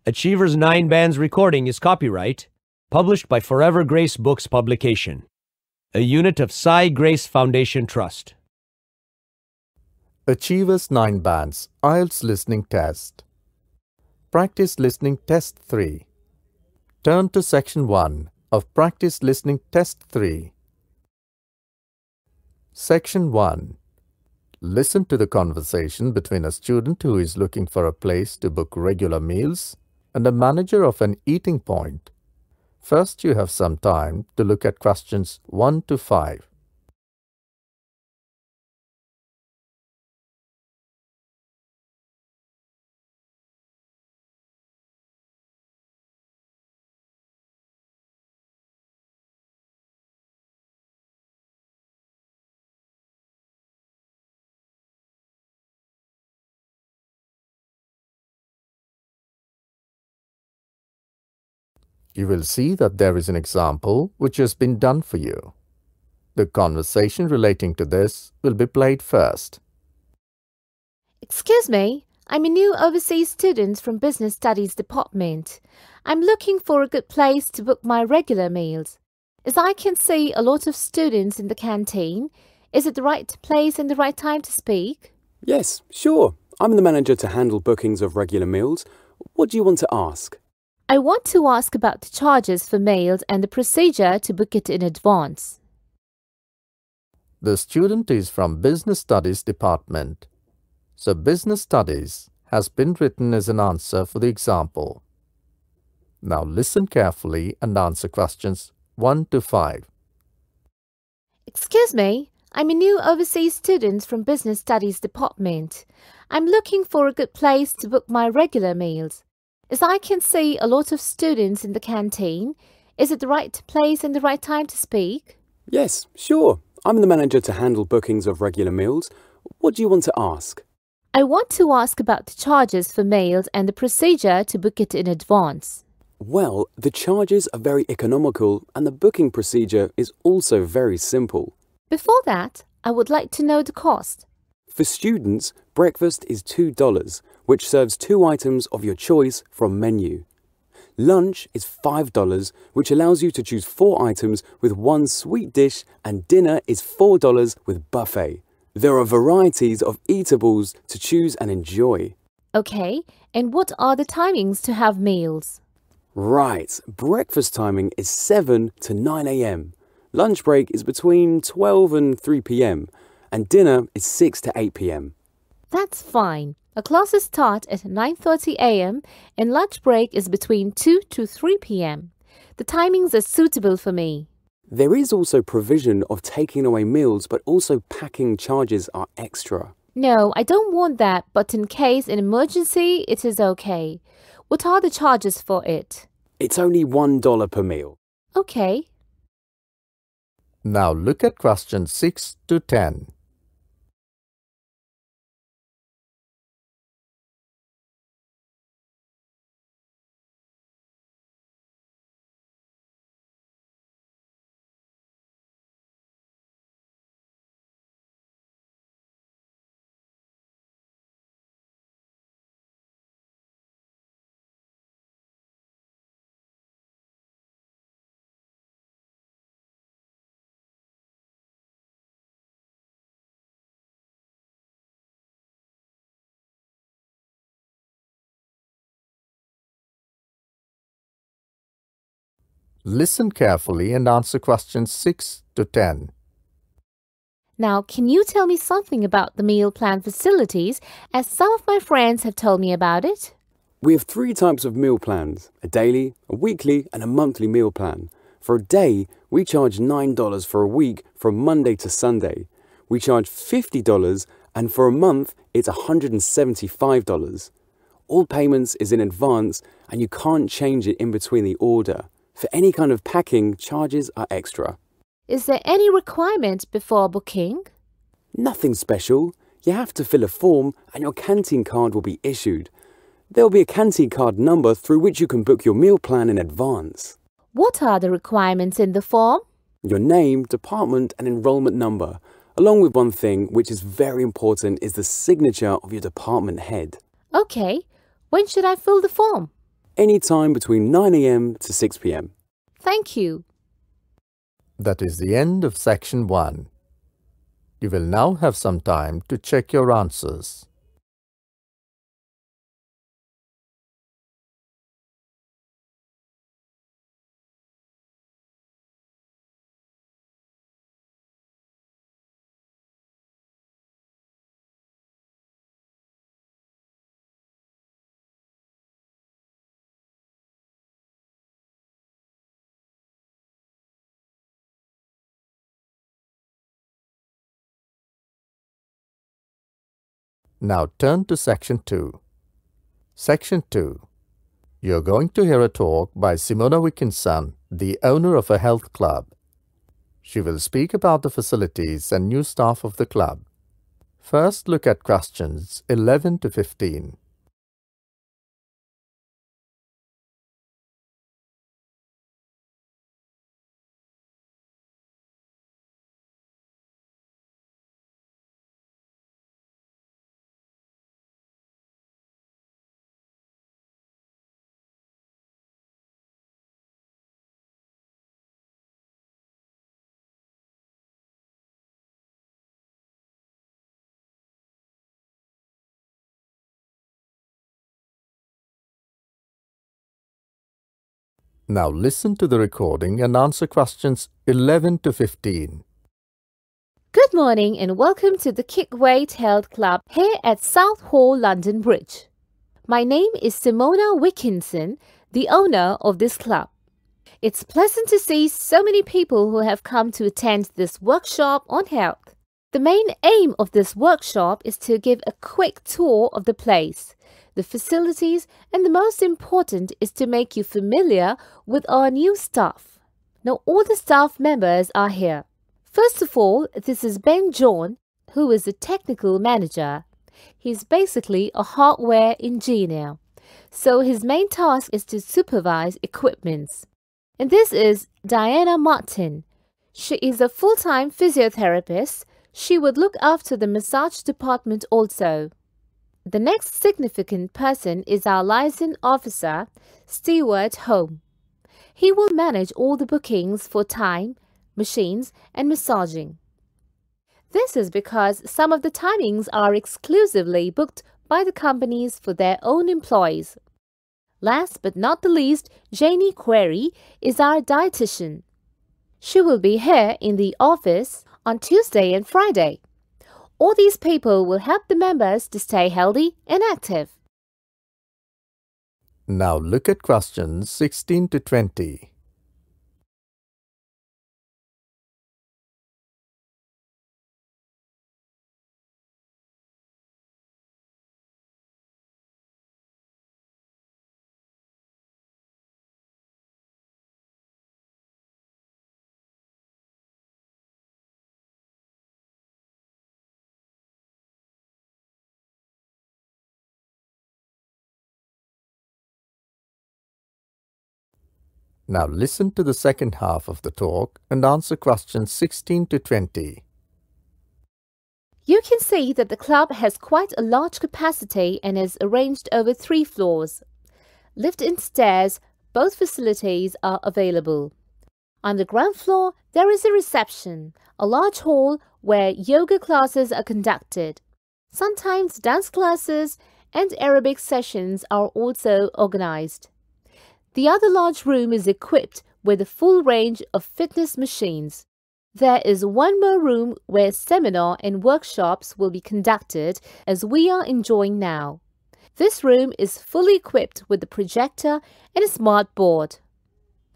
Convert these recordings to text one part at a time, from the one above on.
Achiever's 9 Bands recording is copyright, published by Forever Grace Books Publication, a unit of Cy Grace Foundation Trust. Achievers 9 Bands Ielts Listening Test. Practice Listening Test 3. Turn to Section 1 of Practice Listening Test 3. Section 1. Listen to the conversation between a student who is looking for a place to book regular meals and a manager of an eating point. First, you have some time to look at questions 1 to 5. You will see that there is an example which has been done for you. The conversation relating to this will be played first. Excuse me, I'm a new overseas student from Business Studies Department. I'm looking for a good place to book my regular meals. As I can see a lot of students in the canteen, is it the right place and the right time to speak? Yes, sure. I'm the manager to handle bookings of regular meals. What do you want to ask? I want to ask about the charges for meals and the procedure to book it in advance. The student is from Business Studies Department. So Business Studies has been written as an answer for the example. Now listen carefully and answer questions 1 to 5. Excuse me, I'm a new overseas student from Business Studies Department. I'm looking for a good place to book my regular meals. As I can see a lot of students in the canteen, is it the right place and the right time to speak? Yes, sure. I'm the manager to handle bookings of regular meals. What do you want to ask? I want to ask about the charges for meals and the procedure to book it in advance. Well, the charges are very economical and the booking procedure is also very simple. Before that, I would like to know the cost. For students, breakfast is $2, which serves 2 items of your choice from menu. Lunch is $5, which allows you to choose 4 items with 1 sweet dish, and dinner is $4 with buffet. There are varieties of eatables to choose and enjoy. Okay, and what are the timings to have meals? Right, breakfast timing is 7 to 9 a.m. Lunch break is between 12 and 3 p.m. and dinner is 6 to 8 p.m. That's fine. Our classes start at 9:30 a.m. and lunch break is between 2 to 3 p.m. The timings are suitable for me. There is also provision of taking away meals, but also packing charges are extra. No, I don't want that, but in case an emergency, it is okay. What are the charges for it? It's only $1 per meal. Okay. Now look at questions 6 to 10. Listen carefully and answer questions 6 to 10. Now, can you tell me something about the meal plan facilities, as some of my friends have told me about it? We have 3 types of meal plans: a daily, a weekly, and a monthly meal plan. For a day, we charge $9 for a week from Monday to Sunday. We charge $50, and for a month, it's $175. All payments is in advance, and you can't change it in between the order. For any kind of packing, charges are extra. Is there any requirement before booking? Nothing special. You have to fill a form and your canteen card will be issued. There will be a canteen card number through which you can book your meal plan in advance. What are the requirements in the form? Your name, department and enrollment number, along with one thing which is very important is the signature of your department head. Okay. When should I fill the form? any time between 9 a.m. to 6 p.m. Thank you. That is the end of section 1. You will now have some time to check your answers. Now turn to section 2. Section 2. You're going to hear a talk by Simona Wickinson, the owner of a health club. She will speak about the facilities and new staff of the club. First, look at questions 11 to 15. Now listen to the recording and answer questions 11 to 15. Good morning and welcome to the Kickweight Health Club here at Southall, London Bridge. My name is Simona Wickinson, the owner of this club. It's pleasant to see so many people who have come to attend this workshop on health. The main aim of this workshop is to give a quick tour of the place, the facilities, and the most important is to make you familiar with our new staff. Now all the staff members are here. First of all, this is Ben John, who is a technical manager. He's basically a hardware engineer, so his main task is to supervise equipments. And this is Diana Martin. She is a full-time physiotherapist. She would look after the massage department also. The next significant person is our liaison officer, Stewart Home. He will manage all the bookings for time, machines and massaging. This is because some of the timings are exclusively booked by the companies for their own employees. Last but not the least, Janie Query is our dietitian. She will be here in the office on Tuesday and Friday. All these people will help the members to stay healthy and active. Now look at questions 16 to 20. Now listen to the second half of the talk and answer questions 16 to 20. You can see that the club has quite a large capacity and is arranged over 3 floors. Lift and stairs, both facilities are available. On the ground floor, there is a reception, a large hall where yoga classes are conducted. Sometimes dance classes and Arabic sessions are also organized. The other large room is equipped with a full range of fitness machines. There is one more room where seminar and workshops will be conducted as we are enjoying now. This room is fully equipped with a projector and a smart board.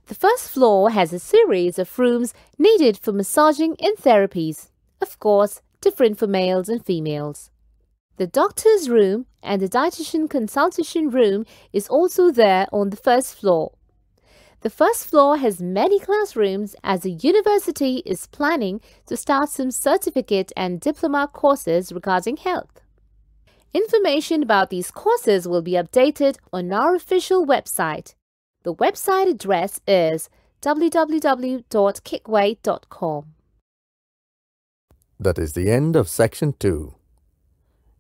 The first floor has a series of rooms needed for massaging and therapies, of course, different for males and females. The doctor's room and the dietitian consultation room is also there on the first floor. The first floor has many classrooms as the university is planning to start some certificate and diploma courses regarding health. Information about these courses will be updated on our official website. The website address is www.kickweight.com. That is the end of section 2.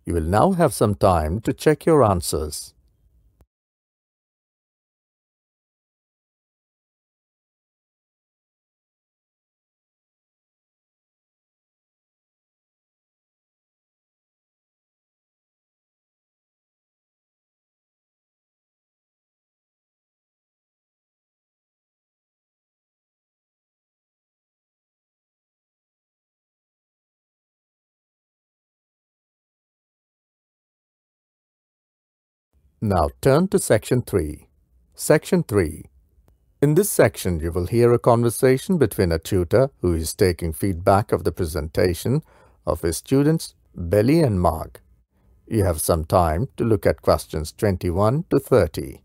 You will now have some time to check your answers. Now turn to Section 3. Section 3. In this section, you will hear a conversation between a tutor who is taking feedback of the presentation of his students, Belly and Mark. You have some time to look at questions 21 to 30.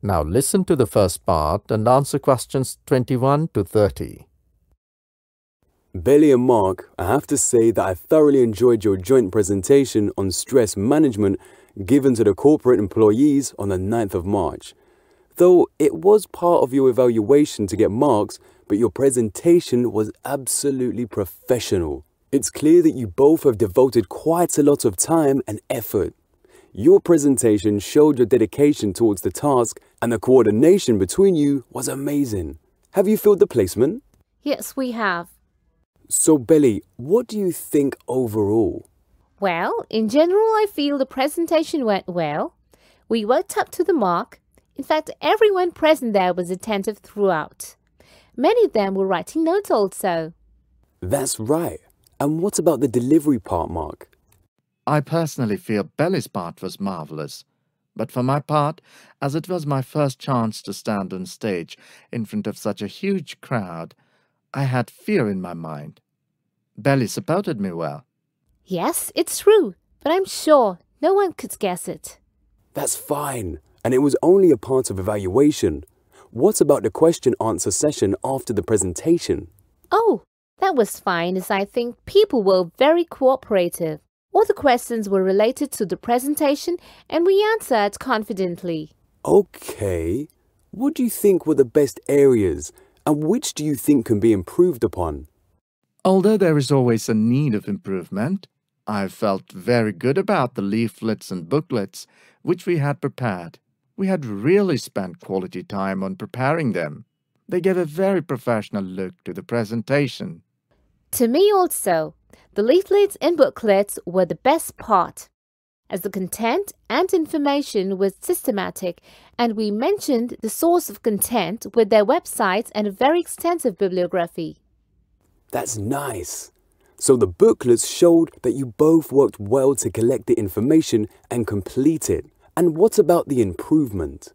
Now listen to the first part and answer questions 21 to 30. Belly and Mark, I have to say that I thoroughly enjoyed your joint presentation on stress management given to the corporate employees on the 9th of March. Though it was part of your evaluation to get marks, but your presentation was absolutely professional. It's clear that you both have devoted quite a lot of time and effort. Your presentation showed your dedication towards the task, and the coordination between you was amazing. Have you filled the placement? Yes, we have. So, Belly, what do you think overall? Well, in general, I feel the presentation went well. We worked up to the mark. In fact, everyone present there was attentive throughout. Many of them were writing notes also. That's right. And what about the delivery part, Mark? I personally feel Belly's part was marvelous. But for my part, as it was my first chance to stand on stage in front of such a huge crowd, I had fear in my mind. Belly supported me well. Yes, it's true, but I'm sure no one could guess it. That's fine. And it was only a part of evaluation. What about the question-answer session after the presentation? Oh, that was fine, as I think people were very cooperative. All the questions were related to the presentation and we answered confidently. Okay. What do you think were the best areas and which do you think can be improved upon? Although there is always a need of improvement, I felt very good about the leaflets and booklets which we had prepared. We had really spent quality time on preparing them. They gave a very professional look to the presentation. To me also, the leaflets and booklets were the best part, as the content and information was systematic, and we mentioned the source of content with their websites and a very extensive bibliography. That's nice. So the booklets showed that you both worked well to collect the information and complete it. And what about the improvement?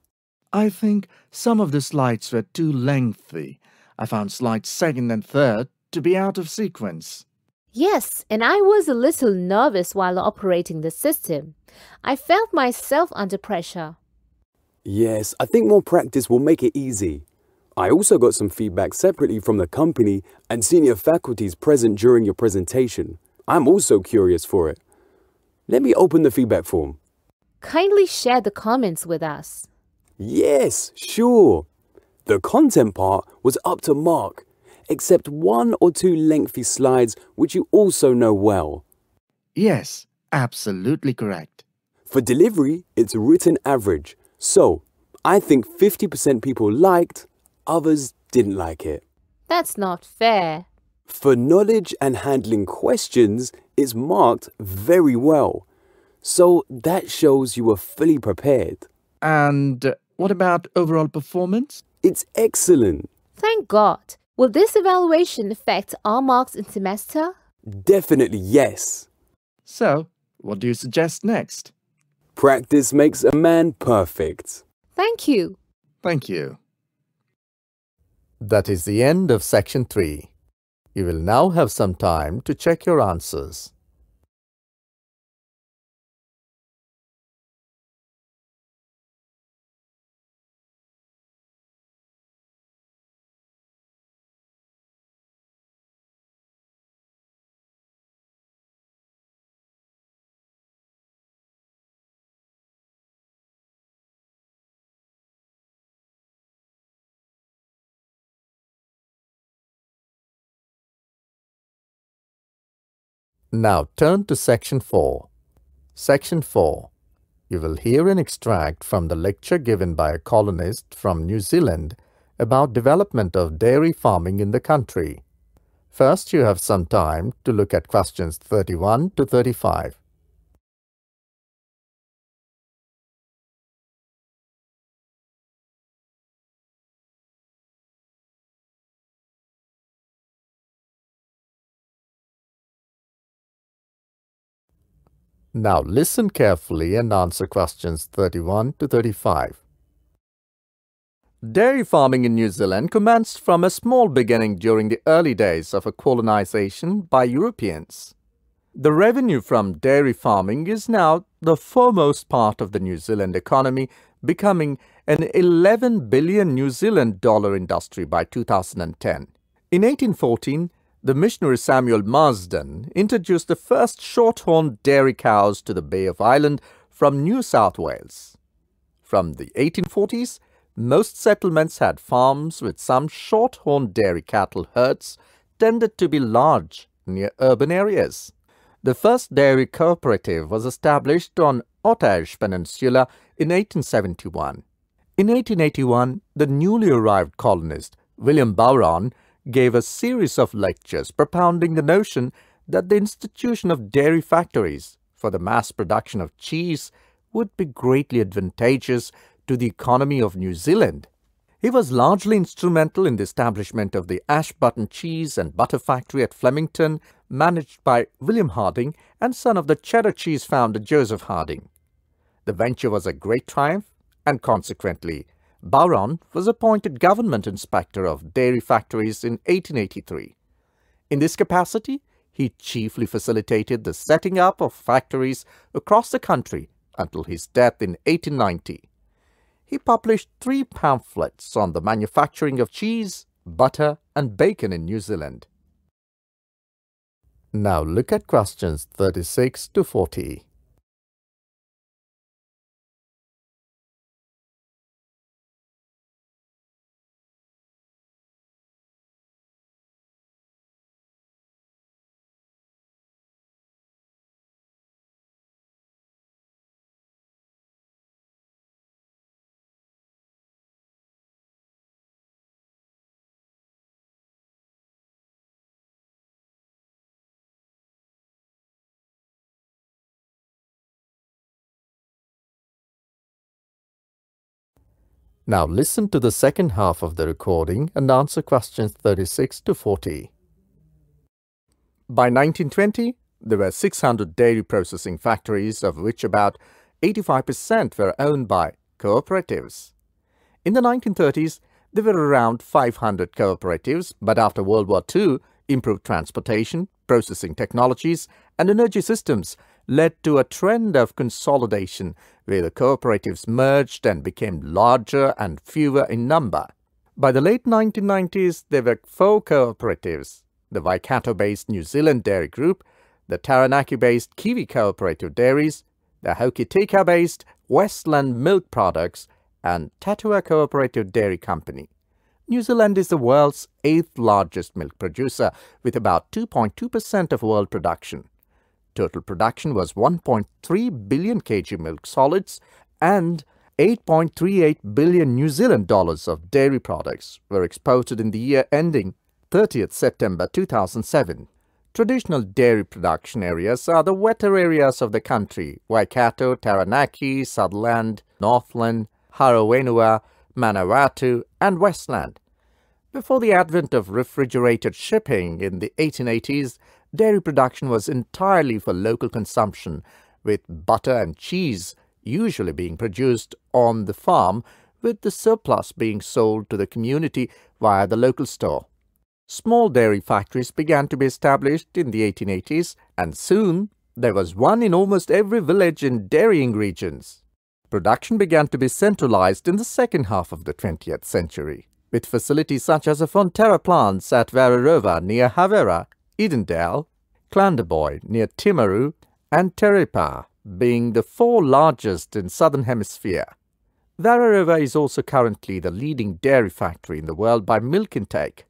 I think some of the slides were too lengthy. I found slides second and third to be out of sequence. Yes, and I was a little nervous while operating the system. I felt myself under pressure. Yes, I think more practice will make it easy. I also got some feedback separately from the company and senior faculties present during your presentation. I'm also curious for it. Let me open the feedback form. Kindly share the comments with us. Yes, sure. The content part was up to mark, except 1 or 2 lengthy slides which you also know well. Yes, absolutely correct. For delivery, it's written average. So, I think 50% people liked, others didn't like it. That's not fair. For knowledge and handling questions, it's marked very well. So that shows you were fully prepared. And what about overall performance? It's excellent. Thank God. Will this evaluation affect our marks in semester? Definitely yes. So, what do you suggest next? Practice makes a man perfect. Thank you. Thank you. That is the end of section 3. You will now have some time to check your answers. Now turn to Section 4. Section 4. You will hear an extract from the lecture given by a colonist from New Zealand about development of dairy farming in the country. First, you have some time to look at questions 31 to 35. Now listen carefully and answer questions 31 to 35. Dairy farming in New Zealand commenced from a small beginning during the early days of a colonization by Europeans. The revenue from dairy farming is now the foremost part of the New Zealand economy, becoming an 11 billion New Zealand dollar industry by 2010. In 1814, the missionary Samuel Marsden introduced the first shorthorn dairy cows to the Bay of Island from New South Wales. From the 1840s, most settlements had farms with some shorthorn dairy cattle herds tended to be large near urban areas. The first dairy cooperative was established on Otago Peninsula in 1871. In 1881, the newly arrived colonist William Bowron gave a series of lectures propounding the notion that the institution of dairy factories for the mass production of cheese would be greatly advantageous to the economy of New Zealand. He was largely instrumental in the establishment of the Ashbutton Cheese and Butter Factory at Flemington, managed by William Harding and son of the cheddar cheese founder Joseph Harding. The venture was a great triumph, and consequently, Bowron was appointed government inspector of dairy factories in 1883. In this capacity, he chiefly facilitated the setting up of factories across the country until his death in 1890. He published 3 pamphlets on the manufacturing of cheese, butter and bacon in New Zealand. Now look at questions 36 to 40. Now listen to the second half of the recording and answer questions 36 to 40. By 1920, there were 600 dairy processing factories, of which about 85% were owned by cooperatives. In the 1930s, there were around 500 cooperatives, but after World War II, improved transportation, processing technologies, and energy systems led to a trend of consolidation where the cooperatives merged and became larger and fewer in number. By the late 1990s, there were 4 cooperatives: the Waikato-based New Zealand Dairy Group, the Taranaki-based Kiwi Cooperative Dairies, the Hokitika-based Westland Milk Products, and Tatua Cooperative Dairy Company. New Zealand is the world's 8th largest milk producer, with about 2.2% of world production. Total production was 1.3 billion kg milk solids and 8.38 billion New Zealand dollars of dairy products were exported in the year ending 30th September 2007. Traditional dairy production areas are the wetter areas of the country: Waikato, Taranaki, Sutherland, Northland, Harawhenua, Manawatu, and Westland. Before the advent of refrigerated shipping in the 1880s, dairy production was entirely for local consumption, with butter and cheese usually being produced on the farm, with the surplus being sold to the community via the local store. Small dairy factories began to be established in the 1880s, and soon there was one in almost every village in dairying regions. Production began to be centralized in the second half of the 20th century, with facilities such as the Fonterra plants at Vararova near Havera, Edendale, Clandeboye near Timaru, and Terepa being the 4 largest in Southern Hemisphere. Vararova is also currently the leading dairy factory in the world by milk intake.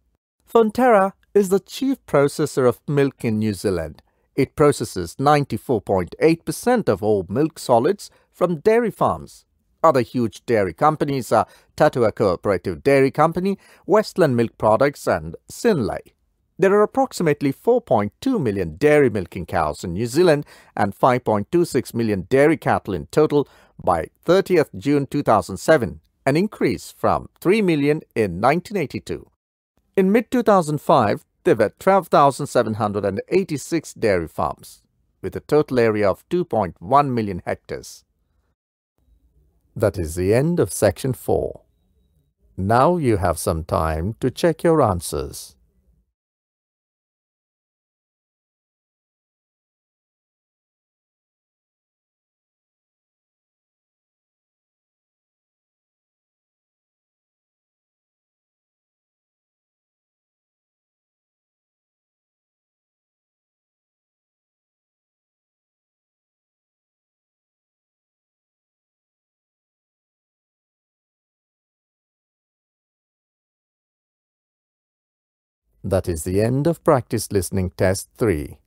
Fonterra is the chief processor of milk in New Zealand. It processes 94.8% of all milk solids from dairy farms. Other huge dairy companies are Tatua Cooperative Dairy Company, Westland Milk Products and Synlait. There are approximately 4.2 million dairy milking cows in New Zealand and 5.26 million dairy cattle in total by 30th June 2007, an increase from 3 million in 1982. In mid-2005, there were 12,786 dairy farms, with a total area of 2.1 million hectares. That is the end of section 4. Now you have some time to check your answers. That is the end of practice listening test 3.